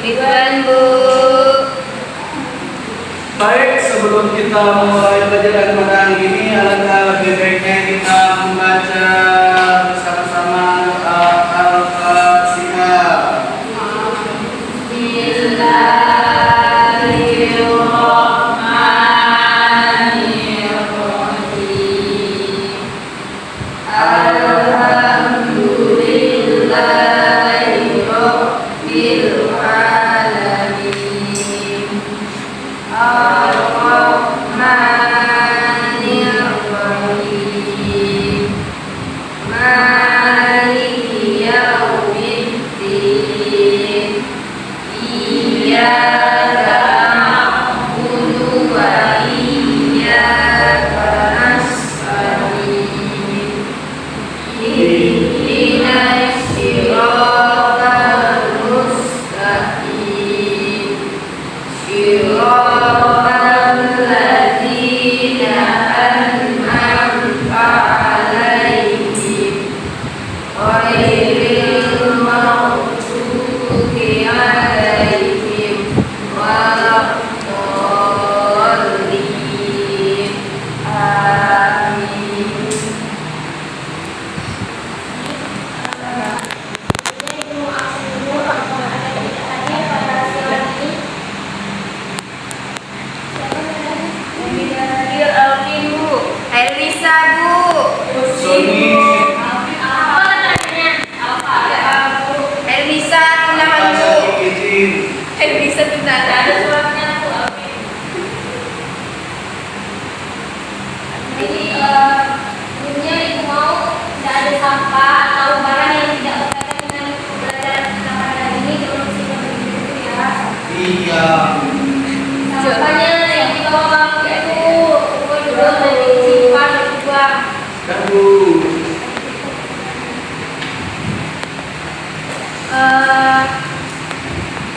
Tuhan, Bu. Baik, sebelum kita mulai pelajaran pada hari ini, alangkah lebih baiknya kita membaca bersama-sama doa Al-Fatihah.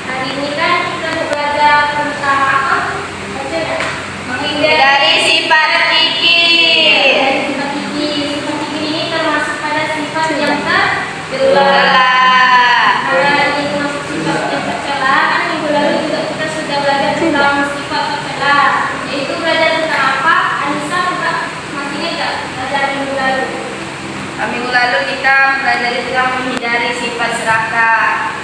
Hari ini kan kita belajar tentang apa? Menghindari sifat kikir. Sifat kikir ini termasuk pada sifat yang tercela. Karena ini termasuk sifat yang tercela, kan minggu lalu juga kita sudah belajar tentang sifat tercela. Yaitu belajar tentang apa? Anissa juga masih ingat belajar minggu lalu. Minggu lalu kita belajar tentang menghindari sifat serakah.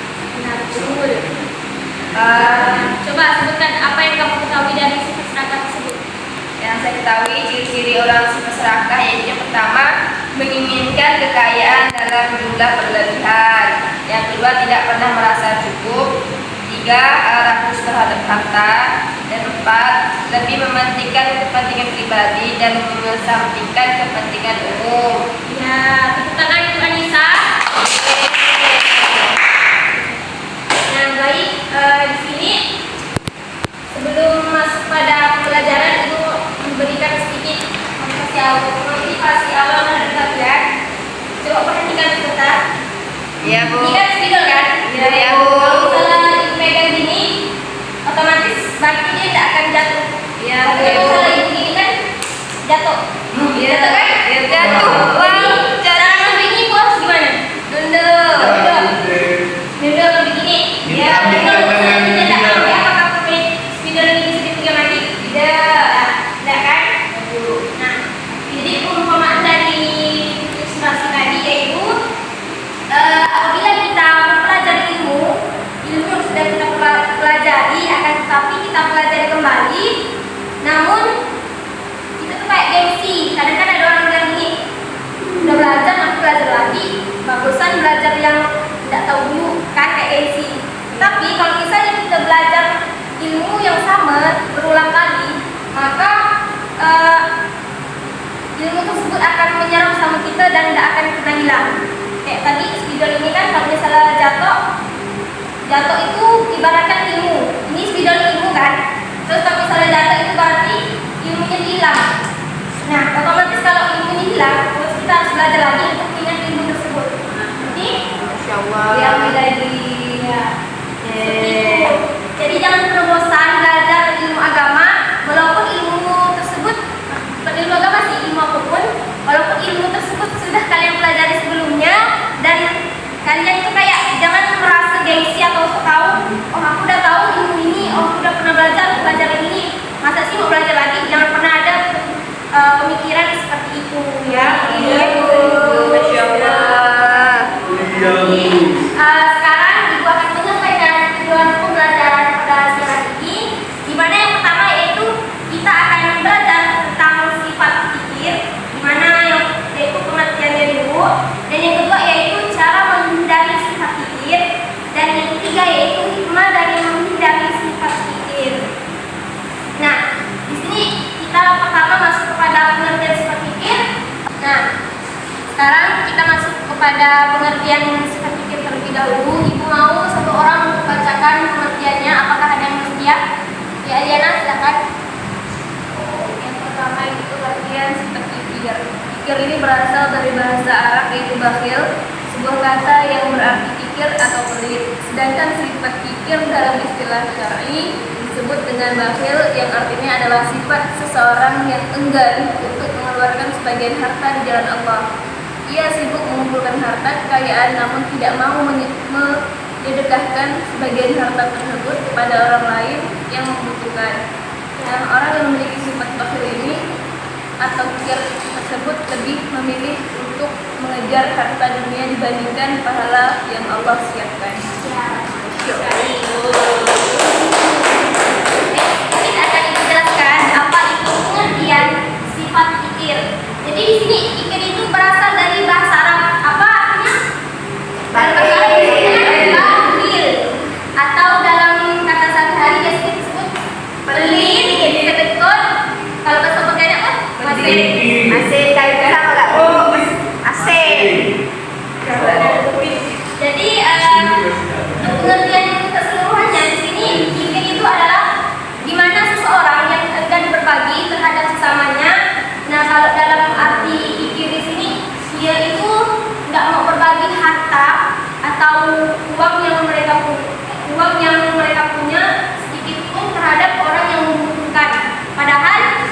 Coba sebutkan apa yang kamu ketahui dari sifat serakah tersebut. Yang saya ketahui ciri-ciri orang sifat serakah yaitu yang pertama, menginginkan kekayaan dalam jumlah berlebihan. Yang kedua, tidak pernah merasa cukup. Tiga, rakus terhadap harta. Dan empat, lebih mementingkan kepentingan pribadi dan mengesampingkan kepentingan umum. Ya, tepuk tangan untuk Anissa. Yang baik, di sini sebelum masuk pada pelajaran Ibu memberikan sedikit motivasi awal terhadap kalian. Coba perhatikan sebentar. Iya, Bu. Ini kan spidol kan? Iya, Bu. Kalau misalnya Ibu pegang gini, otomatis baki dia tidak akan jatuh. Iya. Kalau misalnya Ibu gini kan jatuh. Iya. Jatuh kan? Iya, jatuh. Wow, cara begini Bu harus gimana? Nunduk. Nunduk begini. Ya, kalau misalnya tidak pakai apakah pakai spidol ini bisa dipegang lagi? Tidak. Tidak kan? Nah, jadi perumpamaan dari ilustrasi tadi yaitu apabila kita mempelajari ilmu yang sudah kita pelajari akan tetapi kita pelajari kembali, namun kita tuh kayak gengsi. Kadang-kadang ada orang bilang gini, udah belajar nanti belajar lagi, bagusan belajar yang tidak tahu dulu kan, kayak gengsi. Tapi kalau misalnya kita belajar ilmu yang sama berulang kali, maka ilmu tersebut akan menyerap sama kita dan tidak akan pernah hilang. Kayak tadi spidol ini kan kalau misalnya jatuh itu ibaratkan ilmu. Ini spidol ilmu kan. Terus kalau misalnya jatuh itu berarti ilmunya hilang. Nah, otomatis kalau ilmunya hilang, terus kita harus belajar lagi untuk mengingat ilmu tersebut. Jadi, Masya Allah. Ya, lagi. Ya. Jadi jangan pernah bosan belajar ilmu agama, walaupun ilmu tersebut ilmu agama sih, ilmu apapun, walaupun ilmu tersebut sudah kalian pelajari sebelumnya dan kalian itu kayak jangan merasa gengsi atau tahu, oh aku kikir ini berasal dari bahasa Arab yaitu bakhil, sebuah kata yang berarti kikir atau pelit. Sedangkan sifat kikir dalam istilah syar'i disebut dengan bakhil yang artinya adalah sifat seseorang yang enggan untuk mengeluarkan sebagian harta di jalan Allah. Ia sibuk mengumpulkan harta kekayaan namun tidak mau menyedekahkan sebagian harta tersebut kepada orang lain yang membutuhkan. Nah, orang yang memiliki sifat bakhil ini atau kikir tersebut lebih memilih untuk mengejar harta dunia dibandingkan pahala yang Allah siapkan. Kita akan dijelaskan apa itu pengertian sifat kikir. Jadi di sini kikir itu berasal dari bahasa Arab. Apa artinya? Bahasa Arab bakhil atau dalam kata sehari-hari biasa disebut pelit, kedekut. Kalau bahasa Bogornya apa? Masih kayak sama enggak? Oh, asik. Jadi untuk pengertian keseluruhannya di sini kikir itu adalah di mana seseorang yang enggan berbagi terhadap sesamanya. Nah, kalau dalam arti kikir di sini dia itu nggak mau berbagi harta atau uang yang mereka punya sedikit pun terhadap orang yang membutuhkan. Padahal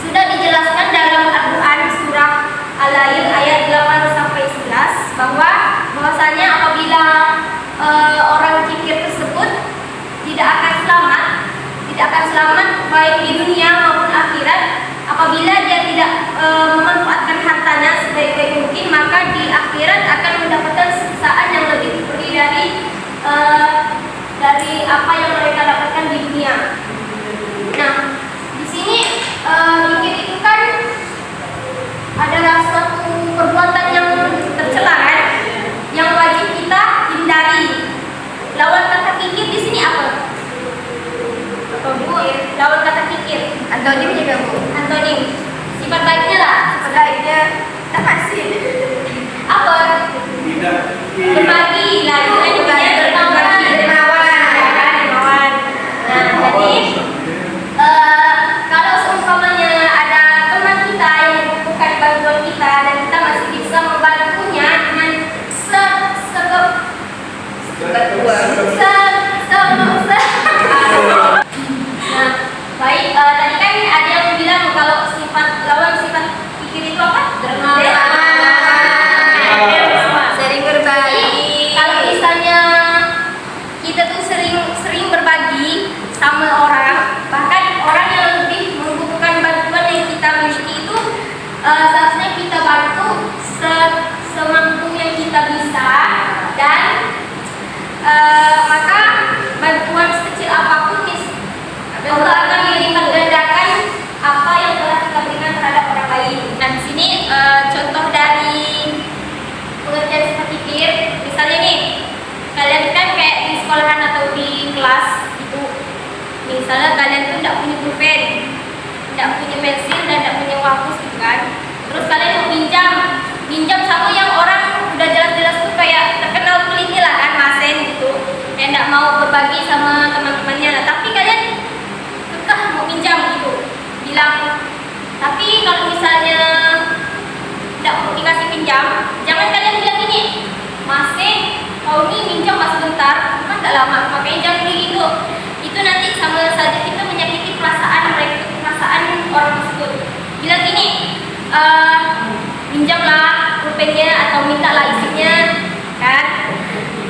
sudah dijelaskan dalam Al-Quran surah Al-Ain ayat 8 sampai 11 bahwasanya apabila orang kikir tersebut tidak akan selamat baik di dunia maupun akhirat. Apabila dia tidak memanfaatkan hartanya sebaik-baik mungkin, maka di akhirat akan mendapatkan siksaan yang lebih pedih dari apa yang mereka dapatkan di dunia. Nah, di sini kikir itu kan adalah suatu perbuatan yang tercela kan, yang wajib kita hindari. Lawan kata kikir di sini apa? Bu, lawan kata kikir. Antonim juga Bu. Antonim. Sifat baiknya lah. Sifat baiknya masih. Apa? Berbagi. Lah itu kan jadinya dermawan. Nah, jadi kalau seumpamanya ada teman kita yang membutuhkan bantuan kita dan kita masih bisa membantunya dengan Nah, baik, tadi kan ada yang bilang kalau lawan sifat kikir itu apa? Dermawan. Sering berbagi. Kalau misalnya kita tuh sering berbagi sama orang, bahkan orang yang lebih membutuhkan bantuan yang kita miliki itu seharusnya kita bantu semampu yang kita bisa, dan maka bantuan sekecil apapun Allah akan melipat gandakan apa yang telah kita berikan terhadap orang lain. Nah, di sini contoh dari pengertian sifat kikir, misalnya nih, kalian kan kayak di sekolahan atau di kelas itu, misalnya kalian tuh tidak punya pulpen, tidak punya pensil dan tidak punya waktu gitu kan. Terus kalian mau minjam sama yang orang udah jelas-jelas tuh kayak terkenal pelitnya lah kan, masen gitu, yang tidak mau berbagi sama teman-temannya. Nah, tapi kalian mau minjam gitu, bilang. Tapi kalau misalnya tidak mau dikasih pinjam, jangan kalian bilang gini, masih kau ini minjam mas sebentar, kan tidak lama, makanya jangan begitu. Itu nanti sama saja kita menyakiti perasaan orang tersebut. Bilang gini, minjamlah pulpennya atau mintalah isinya, kan?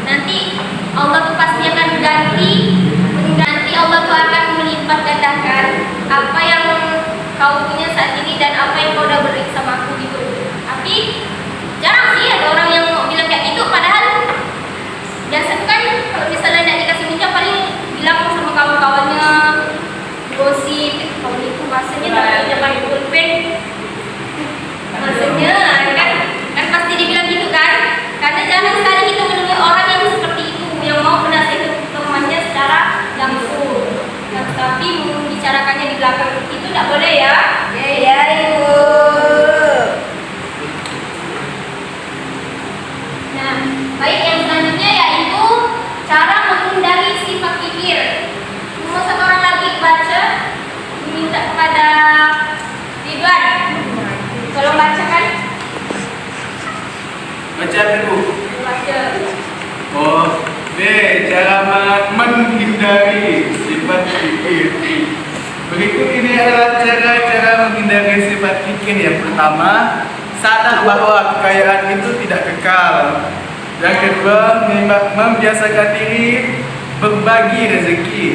Nanti Allah tuh pasti akan ganti Allah tuh akan melipat gandakan apa yang kau punya saat ini dan apa yang kau udah beri sama aku gitu. Tapi jarang sih ada orang yang mau bilang kayak gitu, padahal biasa kan kalau misalnya tidak dikasih minjam paling bilang sama kawan-kawannya, gosip, kalau itu masanya tak pinjaman pulpen, masanya kan pasti dibilang gitu kan, karena jarang sekali kita menemui orang yang seperti itu, yang mau menasihati temannya secara langsung. Nah, tapi membicarakannya di belakang itu tidak boleh ya. Ya Ibu. Nah, baik, yang selanjutnya yaitu cara menghindari sifat kikir. Mau satu orang lagi baca, diminta kepada Ridwan. Tolong bacakan. Cara menghindari sifat kikir. Berikut ini adalah cara-cara menghindari sifat kikir. Yang pertama, sadar bahwa kekayaan itu tidak kekal. Yang kedua, membiasakan diri berbagi rezeki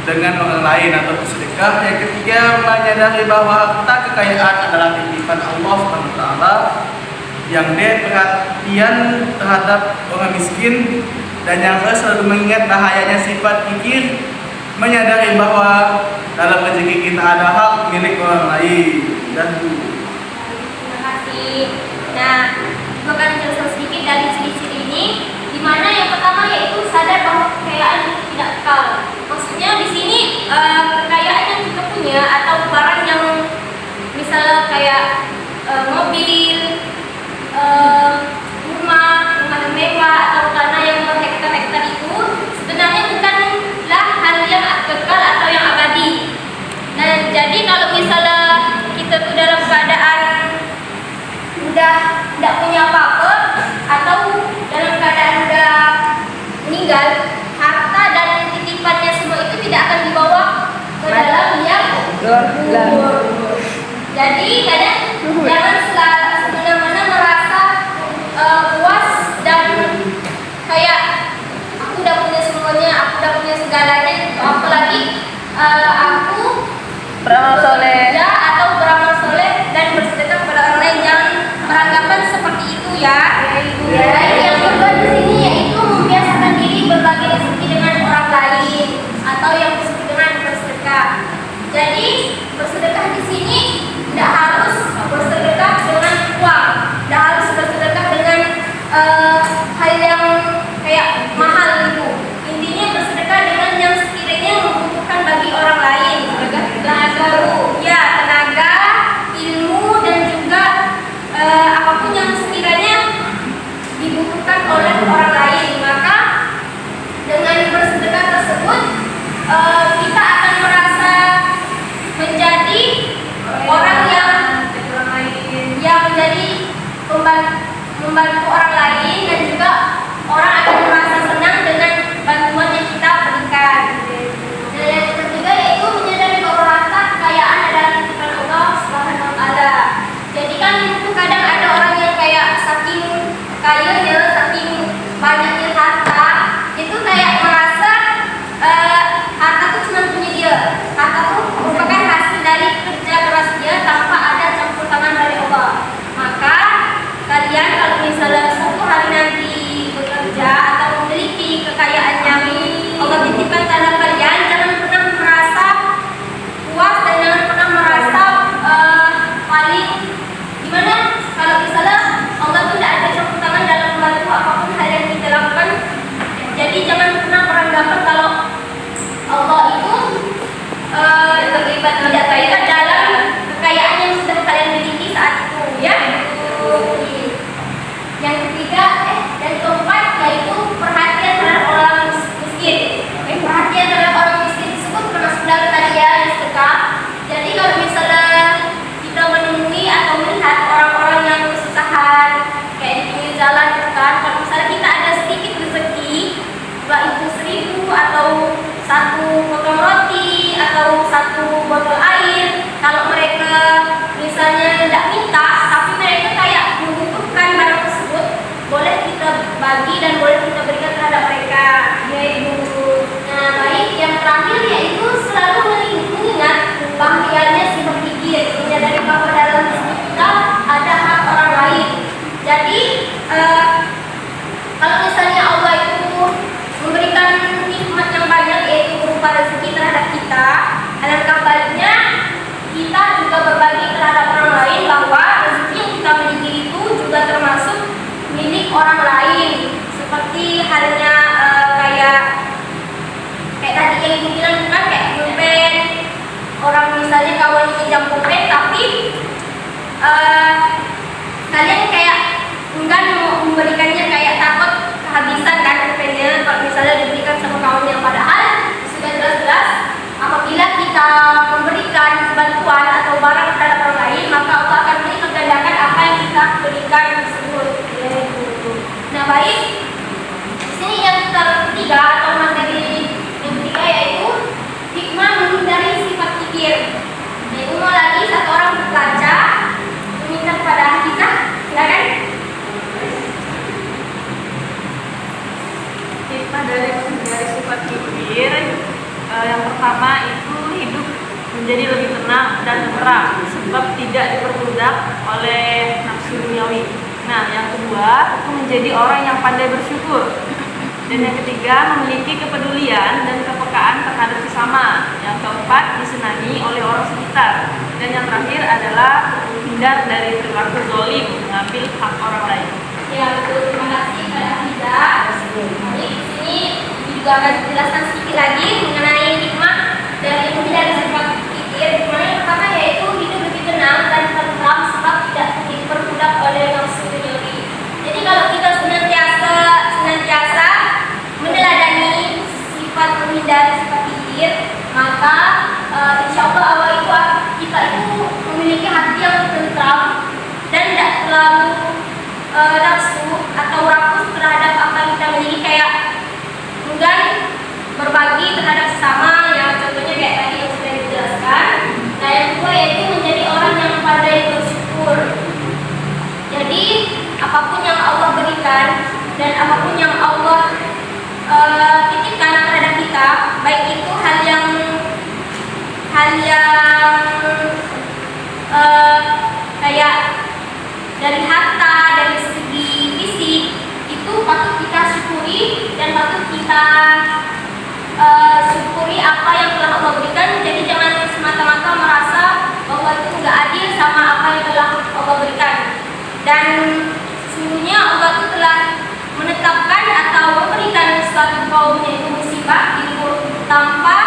dengan orang lain atau bersedekah. Yang ketiga, menyadari bahwa harta kekayaan adalah titipan Allah SWT, yang dia perhatian terhadap orang miskin. Dan yang selalu mengingat bahayanya sifat kikir, menyadari bahwa dalam rezeki kita ada hak milik orang lain. Dan terima kasih. Nah, itu akan menjelaskan sedikit dari ciri-ciri ini, di mana yang pertama yaitu sadar bahwa kekayaan itu tidak kekal. Maksudnya di sini kekayaan yang kita punya atau barang yang misalnya kayak mobil, rumah mewah atau tanah yang berhektar-hektar itu sebenarnya bukanlah hal yang kekal atau yang abadi. Nah, jadi kalau misalnya kita tuh dalam keadaan udah tidak punya apa-apa atau dalam keadaan udah meninggal, harta dan titipannya semua itu tidak akan dibawa ke dalam liang kubur. Jadi kadang jangan semena-mena merasa puas dan kayak aku udah punya semuanya, aku udah punya segalanya gitu. Apalagi aku beramal soleh atau beramal soleh dan bersedekah kepada orang lain. Jangan beranggapan seperti itu ya. Yang kedua di sini yaitu membiasakan diri berbagi rezeki dengan orang lain atau yang disebut dengan bersedekah. Jadi bersedekah di sini tidak harus bersedekah dengan uang, tidak harus bersedekah dengan hal yang kayak mahal itu. Intinya bersedekah dengan yang sekiranya membutuhkan bagi orang lain. Tenaga, ilmu dan juga apapun yang sekiranya dibutuhkan oleh orang lain. Maka dengan bersedekah tersebut kita akan merasa menjadi orang yang menjadi membantu orang lain, dan juga orang akan merasa senang dengan bantuan yang kita berikan. Dan yang ketiga yaitu menyadari bahwa harta kekayaan adalah titipan Allah Subhanahu wa Ta'ala. Jadi kan itu kadang ada orang yang kayak saking kayanya, saking banyaknya harta, itu kayak merasa harta itu cuma punya dia. Harta itu merupakan hasil dari kerja keras dia tanpa ada campur tangan dari Allah. Maka kalian kalau misalnya suatu hari nanti bekerja atau memiliki kekayaan yang Allah titipkan terhadap kalian, jangan pernah merasa puas dan jangan pernah merasa paling gimana kalau misalnya Allah itu tidak ada campur tangan dalam membantu apapun hal yang kita lakukan. Jadi jangan pernah beranggapan kalau Allah itu tidak terlibat dalam kekayaan yang sudah kalian miliki saat itu, ya. Yang ketiga dan keempat yaitu perhatian terhadap orang miskin. Perhatian terhadap orang miskin tersebut termasuk dalam tadi ya, sedekah. Jadi kalau misalnya kita menemui atau melihat orang-orang yang kesusahan kayak di pinggir jalan gitu kan, kalau misalnya kita ada sedikit rezeki, baik itu 1.000 atau 1 potong roti atau 1 botol air, kalau mereka misalnya tidak minta tapi mereka kayak membutuhkan barang tersebut, boleh kita bagi dan boleh kita berikan terhadap mereka, ya Ibu. Nah, baik, yang terakhir yaitu selalu mengingat bahayanya sifat kikir, menyadari bahwa dalam rezeki kita ada hak orang lain. Jadi kalau misalnya Allah itu memberikan nikmat yang banyak yaitu berupa rezeki terhadap kita, alangkah baiknya kita juga berbagi terhadap orang lain bahwa rezeki yang kita miliki itu juga termasuk milik orang lain. Seperti halnya kayak tadi yang Ibu bilang kan, kayak pulpen. Orang misalnya kawan pinjam pulpen tapi kalian kayak enggan mau memberikannya, kayak takut kehabisan kan pulpennya kalau misalnya diberikan sama kawannya. Padahal sudah jelas-jelas apabila kita memberikan bantuan atau barang terhadap orang lain, maka Allah akan melipat gandakan apa yang kita berikan tersebut. Nah, baik, di sini yang kita dari menghindari sifat kikir, yang pertama itu hidup menjadi lebih tenang dan tentram sebab tidak diperbudak oleh nafsu duniawi. Nah, yang kedua itu menjadi orang yang pandai bersyukur. Dan yang ketiga memiliki kepedulian dan kepekaan terhadap sesama. Yang keempat disenangi oleh orang sekitar. Dan yang terakhir adalah hindar dari perilaku zalim, mengambil hak orang lain. Ya betul, terima kasih Kak Hafiza. Jadi di sini juga akan dijelaskan sedikit lagi mengenai hikmah dari menghindari sifat kikir. Dimana yang pertama yaitu hidup lebih tenang dan tentram sebab tidak diperbudak oleh nafsu duniawi. Jadi kalau kita senantiasa meneladani sifat menghindari sifat kikir, maka insya Allah awal itu kita itu memiliki hati yang tentram dan tidak terlalu nafsu atau rakus terhadap apa yang kita miliki, kayak enggan berbagi terhadap sesama, yang contohnya kayak tadi yang sudah dijelaskan. Nah yang kedua yaitu menjadi orang yang pandai bersyukur. Jadi apapun yang Allah berikan dan apapun yang Allah titipkan terhadap kita, baik itu hal yang kayak dari harta, dari segi fisik, itu patut kita syukuri dan patut kita syukuri apa yang telah Allah berikan. Jadi jangan semata-mata merasa bahwa itu nggak adil sama apa yang telah Allah berikan. Dan sesungguhnya Allah itu telah menetapkan atau memberikan suatu kaum yaitu musibah itu tanpa.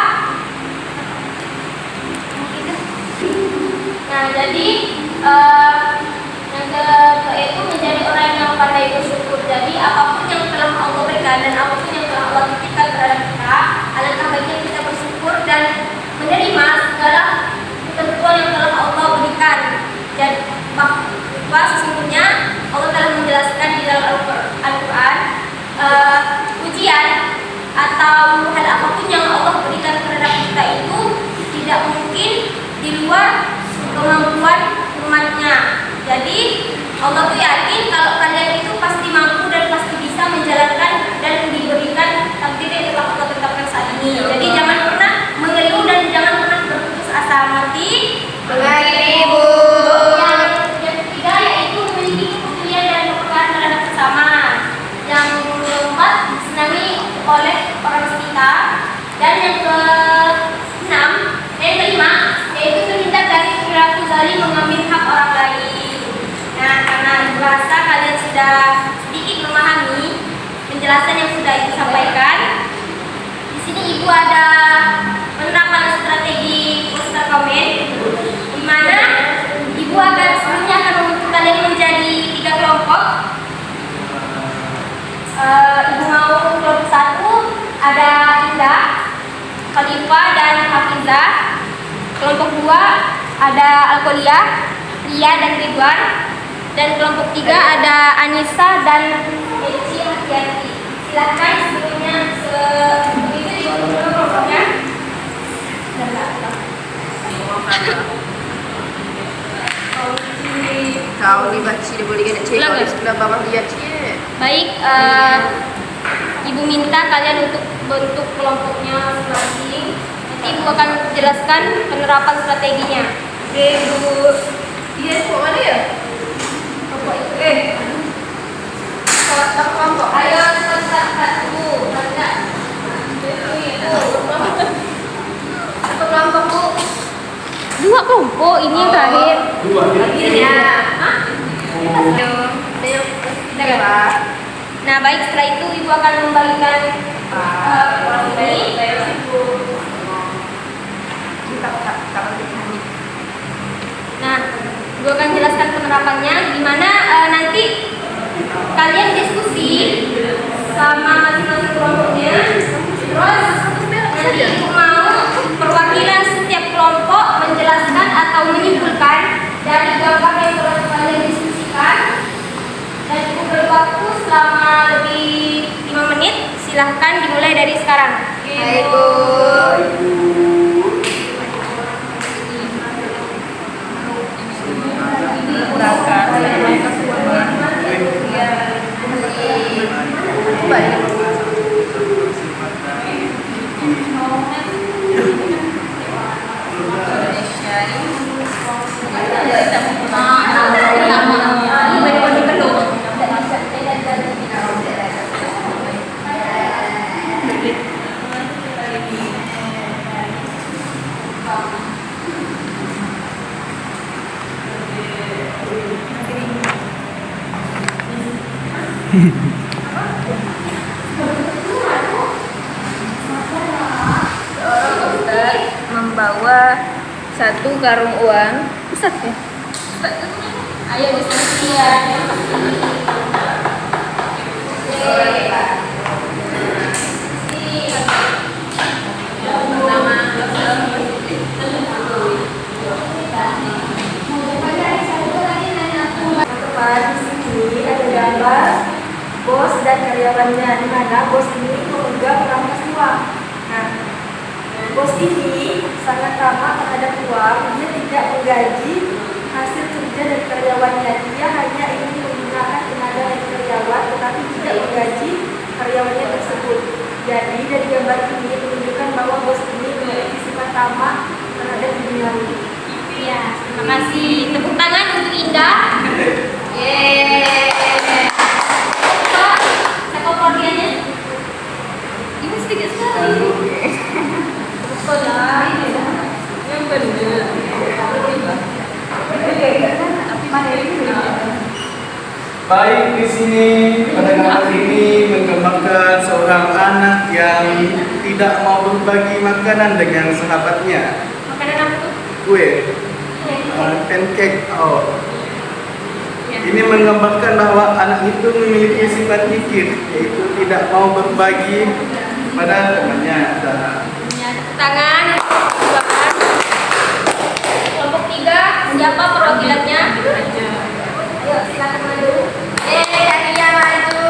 Nah jadi yang kedua itu menjadi orang yang pandai bersyukur. Jadi apapun yang telah Allah berikan dan apapun yang telah Allah titipkan terhadap kita, alangkah baiknya kita bersyukur dan menerima segala ketentuan yang telah Allah berikan. Jadi bahwa sesungguhnya Allah telah menjelaskan di dalam Al-Quran ujian atau hal apapun yang Allah berikan terhadap kita itu tidak mungkin di luar kemampuan umatnya. Jadi Allah tuh yakin kalau kalian itu pasti mampu dan pasti bisa menjalankan dan diberikan takdir yang telah Allah tetapkan saat ini. Jadi jangan pernah mengeluh dan jangan pernah berputus asa. Mati Mengerti, Bu. yang ketiga yaitu memiliki kepedulian dan kepekaan terhadap sesama. Yang keempat disenangi oleh orang sekitar. Dan yang kelima yaitu terhindar dari perilaku zalim mengambil hak orang lain. Nah, karena merasa kalian sudah sedikit memahami penjelasan yang sudah Ibu sampaikan, di sini Ibu ada penerapan strategi poster komen, di mana Ibu akan sebelumnya akan membentuk kalian menjadi 3 kelompok. Ibu mau kelompok 1 ada Indah, Khalifah dan Hafizah. Kelompok 2 ada Alkolia, Ria dan Ridwan. Dan kelompok 3 ada Anissa dan Eci Hati-Hati. Silakan sebelumnya begitu di kelompoknya. Kau dibaca dia boleh kena cek kalau sebelah bawah dia cek. Baik, Ibu minta kalian untuk bentuk kelompoknya masing-masing. Nanti Ibu akan jelaskan penerapan strateginya. Oke, Bu. Dia kok mana ya? Kelompok. Ayo start Bu. Satu kelompok Bu. 2 kelompok, ini yang terakhir. Akhirnya. Nah baik, setelah itu Ibu akan membagikan ini. Nah, Ibu akan jelaskan penerapannya, di mana nanti kalian diskusi sama masing-masing kelompoknya. Terus nanti Ibu mau perwakilan setiap kelompok menjelaskan atau menyimpulkan dari gambar yang telah kalian diskusikan. Dan Ibu beri waktu selama lebih 5 menit. Silahkan dimulai dari sekarang. Baik, Bu. Seorang dokter membawa satu karung uang. Ustaz ya? Ayo diskusi ya. Teman di sini ada gambar bos dan karyawannya, di mana bos ini memegang rampas uang. Nah, bos ini sangat ramah terhadap uang. Dia tidak menggaji hasil kerja dari karyawannya. Dia hanya ingin menggunakan tenaga dari karyawan, tetapi tidak menggaji karyawannya tersebut. Jadi dari gambar ini menunjukkan bahwa bos ini memiliki sifat ramah terhadap duniawi. Ya, terima kasih. Tepuk tangan untuk Indah. Yeay. Pak, siapa bagiannya? Ini sedikit sekali. Betul lah. Yang benar. Baik, di sini pada gambar ini menggambarkan seorang anak yang tidak mau berbagi makanan dengan sahabatnya. Makanan apa tuh? Kue, pancake. Oh. Ini menggambarkan bahwa anak itu memiliki sifat kikir, yaitu tidak mau berbagi pada temannya. Ya, tepuk tangan. Kelompok 3, siapa perwakilannya? Ayo, silakan maju. Kalian maju.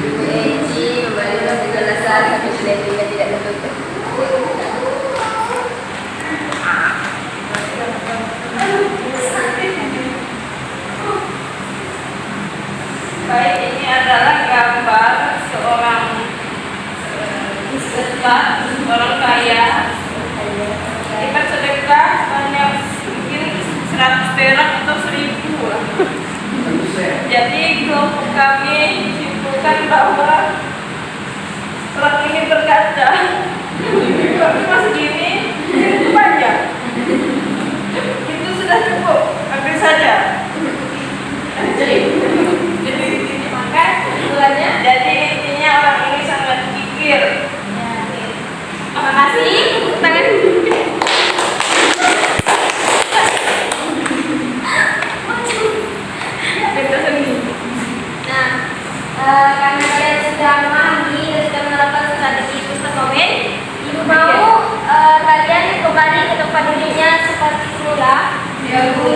Beji, kembali dalam penjelasan tapi sudah tidak tertutup. Baik, ini adalah gambar seorang ustaz, orang kaya. Dapat sedekah sebanyak mungkin 100 perak atau 1000 lah. Jadi kelompok kami simpulkan bahwa orang ini berkaca. Kalau cuma segini, itu banyak. Itu sudah cukup, ambil saja. Jadi maka kesimpulannya, jadi intinya orang ini sangat kikir. Terima kasih. Tepuk tangan. Nah, karena kalian sudah memahami dan sudah menerapkan strategi Ustaz Komen, Ibu mau kalian kembali ke tempat duduknya seperti semula. Ya, Bu.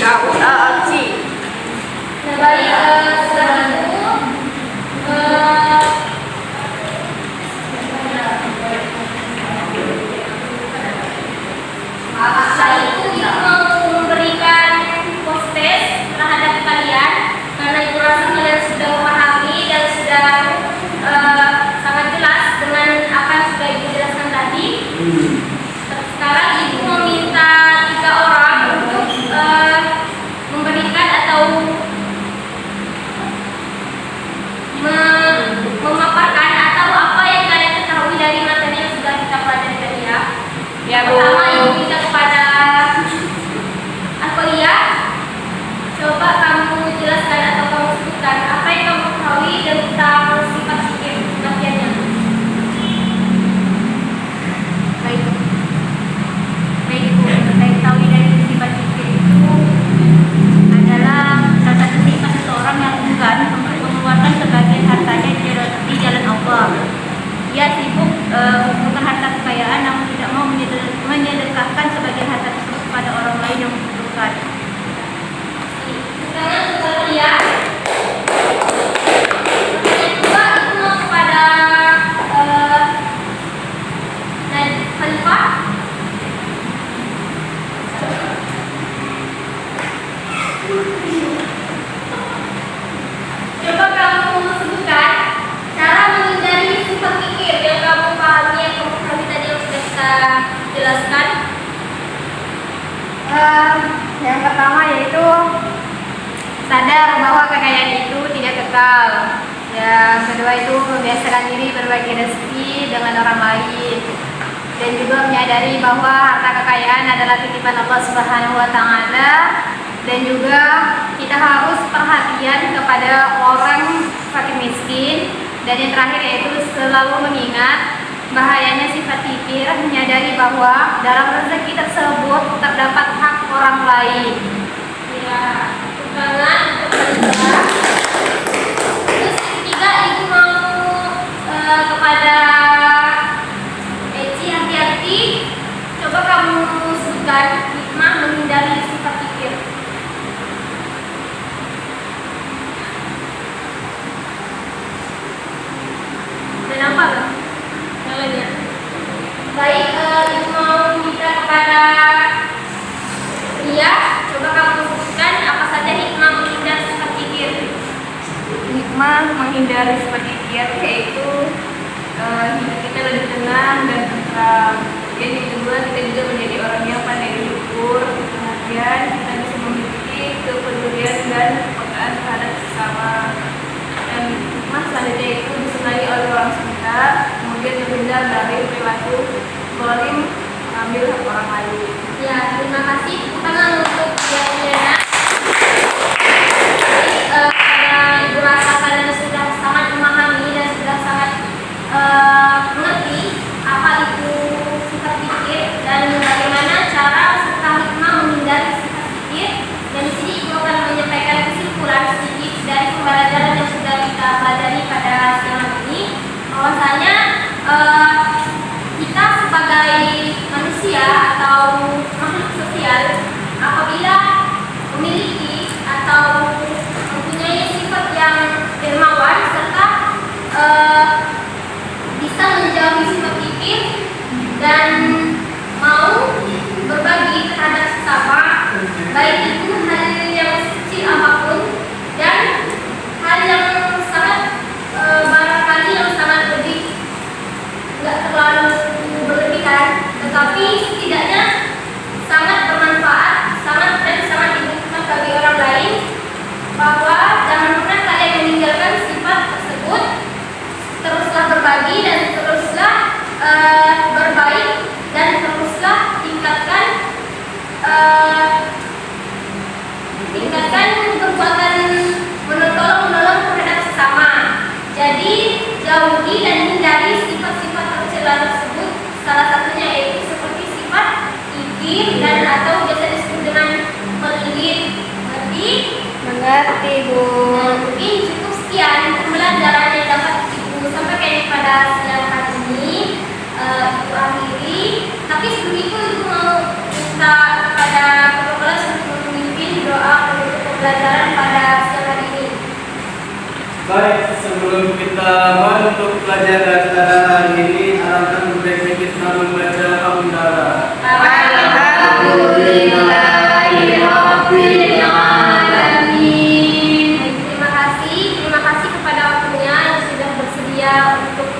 Nah, baik, setelah itu ibu mau memberikan post-test terhadap kalian karena ibu rasa kalian sudah memahami dan sudah sangat jelas dengan apa yang sudah ibu jelaskan tadi. Sekarang ibu meminta 3 orang untuk memberikan atau Coba kamu sebutkan cara menghindari sifat kikir yang kamu pahami atau pahami tadi yang sudah kita jelaskan. Yang pertama yaitu sadar bahwa kekayaan itu tidak kekal. Yang kedua itu membiasakan diri berbagi rezeki dengan orang lain, dan juga menyadari bahwa harta kekayaan adalah titipan Allah Subhanahu wa taala, dan juga kita harus perhatian kepada orang fakir miskin, dan yang terakhir yaitu selalu mengingat bahayanya sifat kikir, menyadari bahwa dalam rezeki tersebut terdapat hak orang lain. Ya, tunjangan untuk kerja. Terus yang ketiga, ibu mau kepada Eci, hati-hati. Coba kamu sebutkan hikmah menghindari sifat kikir. Dan apa kan? Yang lainnya. Baik, ibu mau minta kepada Ria, coba kamu sebutkan apa saja hikmah menghindari sifat kikir. Hikmah menghindari sifat kikir yaitu hidup kita lebih tenang dan tentram. Kemudian yang kedua, kita juga menjadi orang yang pandai bersyukur. Kemudian kita bisa memiliki kepedulian dan kepekaan terhadap sesama. Dan hikmah selanjutnya itu disenangi oleh orang sekitar. Kemudian terhindar dari perilaku zalim mengambil hak orang lain. Ya, terima kasih pertama untuk Diana. Karena ibu rasa kalian sudah sangat memahami dan sudah sangat mengerti apa itu sifat kikir dan bagaimana cara serta hikmah menghindari sifat kikir. Dan di sini ibu akan menyampaikan kesimpulan sedikit dari pembelajaran yang sudah kita pelajari pada siang hari ini. Bahwasanya kita sebagai manusia atau makhluk sosial, apabila memiliki atau mempunyai sifat yang dermawan serta bisa menjauhi sifat kikir dan mau berbagi terhadap sesama, baik itu hal yang kecil apapun dan hal yang sangat barangkali yang sangat lebih nggak terlalu berlebihan, tetapi setidaknya sangat bermanfaat, sangat dibutuhkan bagi orang lain. Bahwa jangan pernah kalian meninggalkan sifat tersebut, teruslah berbagi dan teruslah berbaik dan teruslah tingkatkan perbuatan menolong terhadap sesama. Jadi jauhi dan hindari sifat-sifat tercela tersebut. Salah satunya yaitu seperti sifat kikir dan atau biasa disebut dengan pelit. Mengerti, Bu. Mungkin cukup sekian pembelajaran yang dapat ibu sampaikan pada siang hari ini. Ibu akhiri. Tapi sebelum itu ibu mau minta kepada ketua kelas untuk memimpin doa untuk pembelajaran pada siang hari ini. Baik, sebelum kita masuk pelajaran pada hari ini, alangkah baiknya kita membaca hamdalah. Alhamdulillahirabbil alamin. Terima kasih kepada waktunya yang sudah bersedia untuk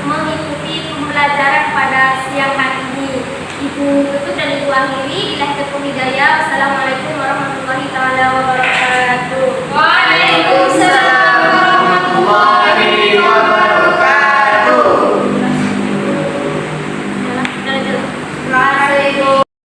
mengikuti pembelajaran pada siang hari ini. Ibu tutup dan ibu akhiri.